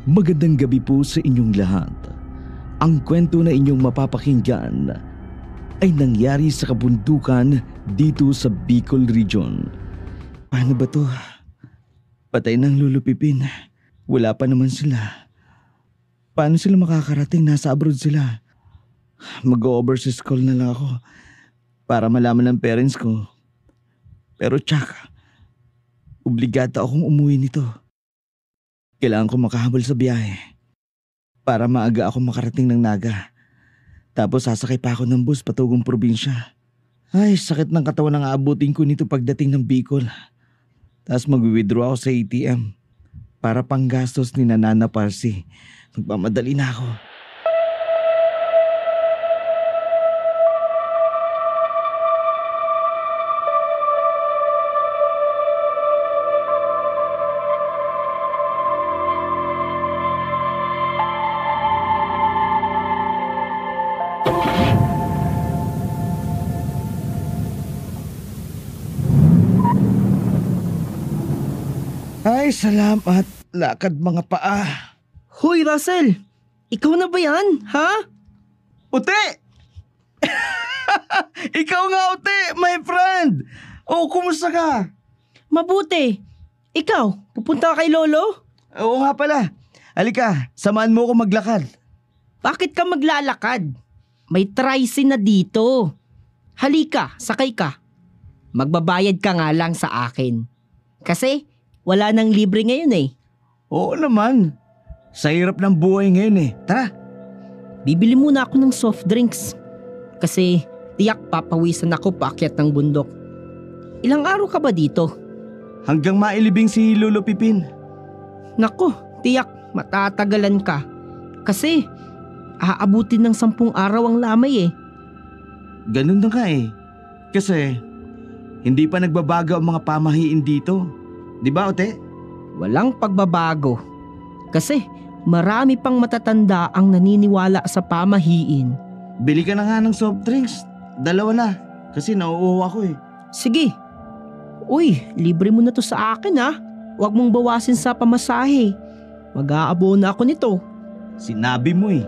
Magandang gabi po sa inyong lahat. Ang kwento na inyong mapapakinggan ay nangyari sa kabundukan dito sa Bicol Region. Paano ba to? Patay ng Lolo Pipin. Wala pa naman sila. Paano sila makakarating? Nasa abroad sila. Mag-overseas call na lang ako para malaman ng parents ko. Pero tsaka, obligado akong umuwi nito. Kailangan ko makahabol sa biyahe para maaga ako makarating ng Naga. Tapos sasakay pa ako ng bus patugong probinsya. Ay, sakit ng katawan ang aabutin ko nito pagdating ng Bicol. Tapos mag-withdraw ako sa ATM para panggastos ni Nana Parsi. Magmamadali na ako. Ay, salamat. Lakad mga paa. Hoy, Russell! Ikaw na ba yan, ha? Ute! Ikaw nga, Ute, my friend! Oh, kumusta ka? Mabuti. Ikaw, pupunta ka kay Lolo? Oo nga pala. Halika, samahan mo ako maglakad. Bakit ka maglalakad? May tricycle na dito. Halika, sakay ka. Magbabayad ka nga lang sa akin. Kasi wala nang libre ngayon eh. Oo naman. Sa hirap ng buhay ngayon eh. Tara. Bibili muna ako ng soft drinks. Kasi tiyak papawisan ako paakyat ng bundok. Ilang araw ka ba dito? Hanggang mailibing si Lolo Pipin. Nako, tiyak matatagalan ka. Kasi aabutin ng 10 araw ang lamay eh. Ganun na nga eh. Kasi hindi pa nagbabago ang mga pamahiin dito. Di ba, Ote? Walang pagbabago. Kasi marami pang matatanda ang naniniwala sa pamahiin. Bili ka na nga ng soft drinks. 2 na. Kasi nauuhaw ako eh. Sige. Uy, libre mo na to sa akin ha. Huwag mong bawasin sa pamasahe. Mag-aabona ako nito. Sinabi mo eh.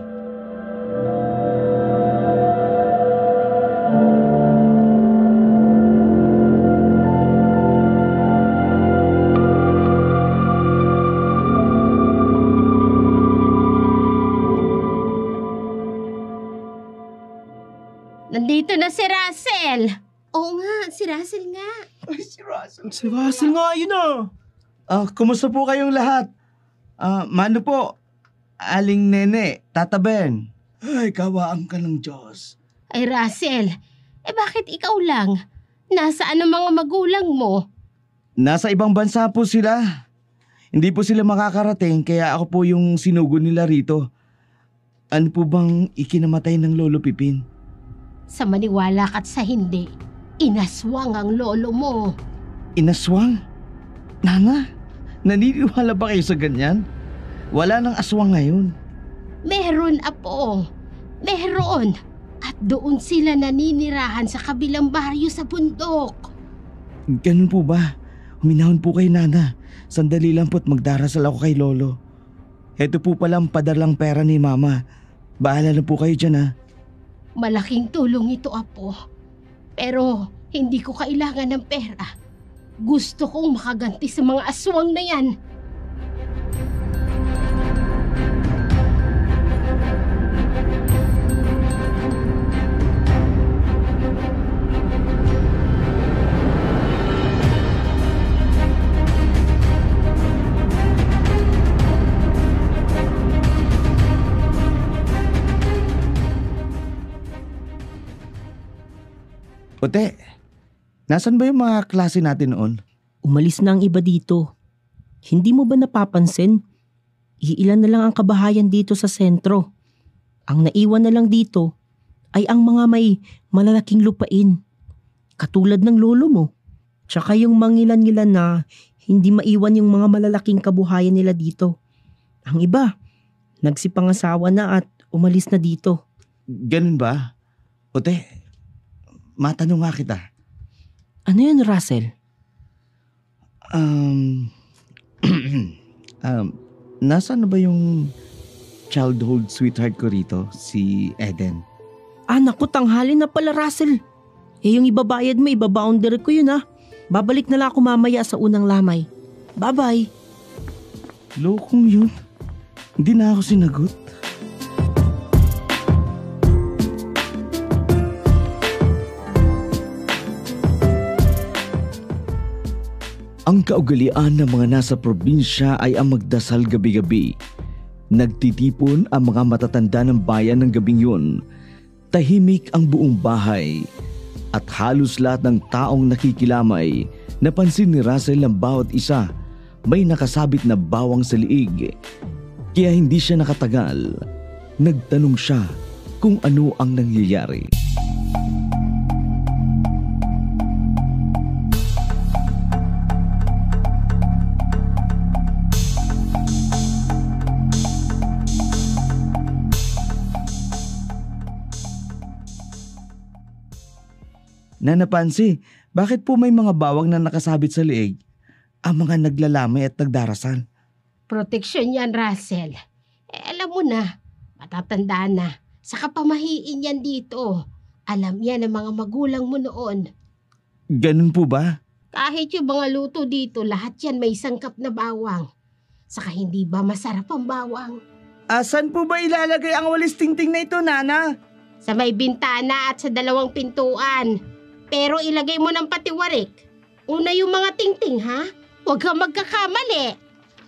Nandito na si Russell. Oo nga, si Russell nga. Ay, si Russell. Si Russell nga yun ah. Kumusta po kayong lahat? Mano po? Aling Nene, Tata Ben. Ay, kawaan ka ng Diyos. Ay Russell, bakit ikaw lang? Nasaan ang mga magulang mo? Nasa ibang bansa po sila. Hindi po sila makakarating kaya ako po yung sinugo nila rito. Ano po bang ikinamatay ng Lolo Pipin? Sa maniwala ka't sa hindi, inaswang ang lolo mo. Inaswang? Nana, naniniwala ba kayo sa ganyan? Wala nang aswang ngayon. Meron, apo. Meron. At doon sila naninirahan sa kabilang baryo sa bundok. Ganun po ba? Huminahon po kay Nana. Sandali lang po't magdarasal ako kay Lolo. Heto po pala ang padalang pera ni Mama. Bahala na po kayo dyan ha. Malaking tulong ito, apo. Pero hindi ko kailangan ng pera. Gusto kong makaganti sa mga aswang na yan. Ote, nasan ba yung mga klase natin noon? Umalis na ang iba dito. Hindi mo ba napapansin? Iilan na lang ang kabahayan dito sa sentro. Ang naiwan na lang dito ay ang mga may malalaking lupain. Katulad ng lolo mo. Tsaka yung mangilan-ngilan na hindi maiwan yung mga malalaking kabuhayan nila dito. Ang iba, nagsipangasawa na at umalis na dito. Ganun ba? Ote, matanong nga kita. Ano yun, Russell? Nasaan na ba yung childhood sweetheart ko rito, si Eden? Naku, tanghali na pala, Russell. Yung ibabayad mo, ibaboundary ko yun ha. Babalik na lang ako mamaya sa unang lamay. Bye-bye. Lokong yun. Hindi na ako sinagot. Ang kaugalian ng mga nasa probinsya ay ang magdasal gabi-gabi. Nagtitipon ang mga matatanda ng bayan ng gabing yun. Tahimik ang buong bahay. At halos lahat ng taong nakikilamay, napansin ni Russell ng bawat isa may nakasabit na bawang sa liig. Kaya hindi siya nakatagal. Nagtanong siya kung ano ang nangyayari. Nana Pansy, bakit po may mga bawang na nakasabit sa liig? Ang mga naglalamay at nagdarasal. Proteksyon yan, Russell. Alam mo na, matatanda na. Saka pamahiin yan dito. Alam yan ng mga magulang mo noon. Ganun po ba? Kahit yung mga luto dito, lahat yan may sangkap na bawang. Saka hindi ba masarap ang bawang? Asan po ba ilalagay ang walis tingting na ito, Nana? Sa may bintana at sa 2 pintuan. Pero ilagay mo ng patiwarik. Una yung mga tingting, ha? Huwag kang magkakamali.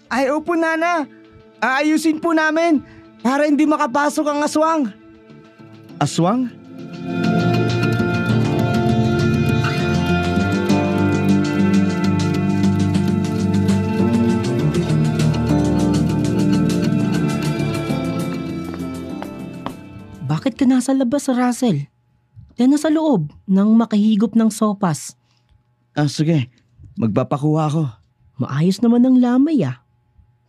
Ay, opo, Nana. Aayusin po namin para hindi makapasok ang aswang. Aswang? Bakit ka nasa labas, Russell? Yan nasa loob nang makahigop ng sopas. Sige. Magpapakuha ako. Maayos naman ang lamay ah.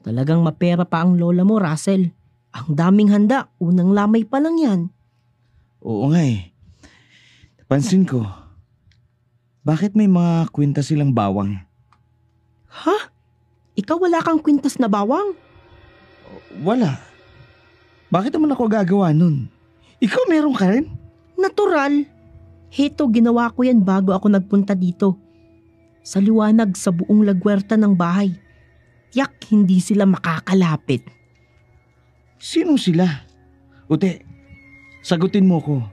Talagang mapera pa ang lola mo, Russell. Ang daming handa, unang lamay pa lang yan. Oo nga eh. Pansin ko, bakit may mga kwintas silang bawang? Ha? Ikaw wala kang kwintas na bawang? Wala. Bakit naman ako gagawa nun? Ikaw meron ka rin? Natural. Heto, ginawa ko yan bago ako nagpunta dito. Sa liwanag sa buong lagwerta ng bahay. Tiyak hindi sila makakalapit. Sino sila? Ute, sagutin mo ko.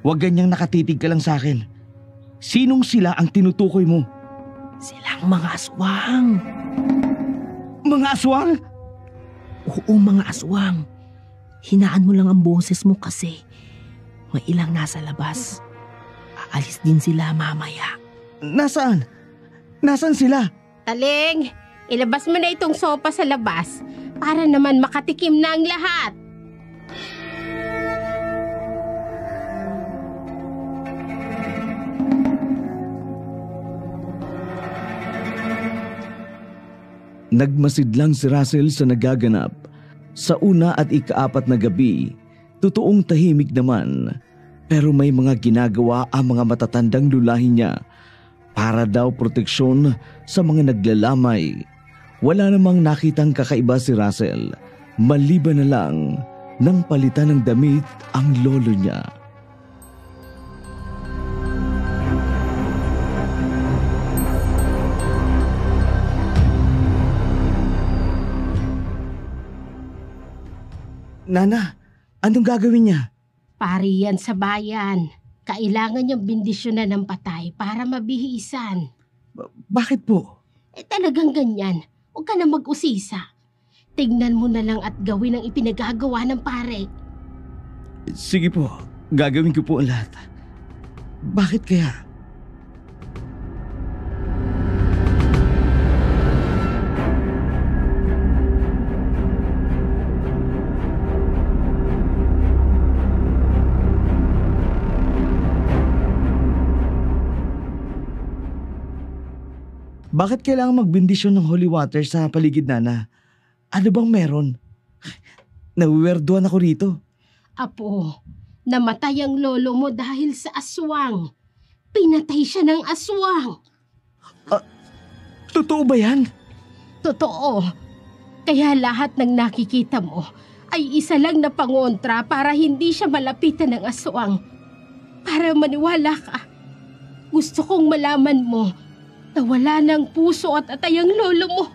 Huwag ganyang nakatitig ka lang sa akin. Sinong sila ang tinutukoy mo? Silang mga aswang. Mga aswang? Oo, mga aswang. Hinaan mo lang ang boses mo kasi may ilang nasa labas. Aalis din sila mamaya. Nasaan? Nasaan sila? Taling, ilabas mo na itong sopa sa labas para naman makatikim na ang lahat. Nagmasid lang si Russell sa nagaganap. Sa una at ika-4 na gabi, totoong tahimik naman. Pero may mga ginagawa ang mga matatandang lulahin niya para daw proteksyon sa mga naglalamay. Wala namang nakitang kakaiba si Russell, maliban na lang nang palitan ng damit ang lolo niya. Nana, anong gagawin niya? Pari yan sa bayan. Kailangan niyang bendisyonan ng patay para mabihisan. Bakit po? Talagang ganyan. Huwag ka na mag-usisa. Tignan mo na lang at gawin ang ipinagagawa ng pare. Sige po, gagawin ko po ang lahat. Bakit kaya? Bakit kailangan magbendisyon ng holy water sa paligid, Nana? Ano bang meron? Nawiwerduhan ako rito. Apo, namatay ang lolo mo dahil sa aswang. Pinatay siya ng aswang. Totoo ba yan? Totoo. Kaya lahat ng nakikita mo ay isa lang na pangontra para hindi siya malapitan ng aswang. Para maniwala ka, gusto kong malaman mo na wala ng puso at atay ang lolo mo.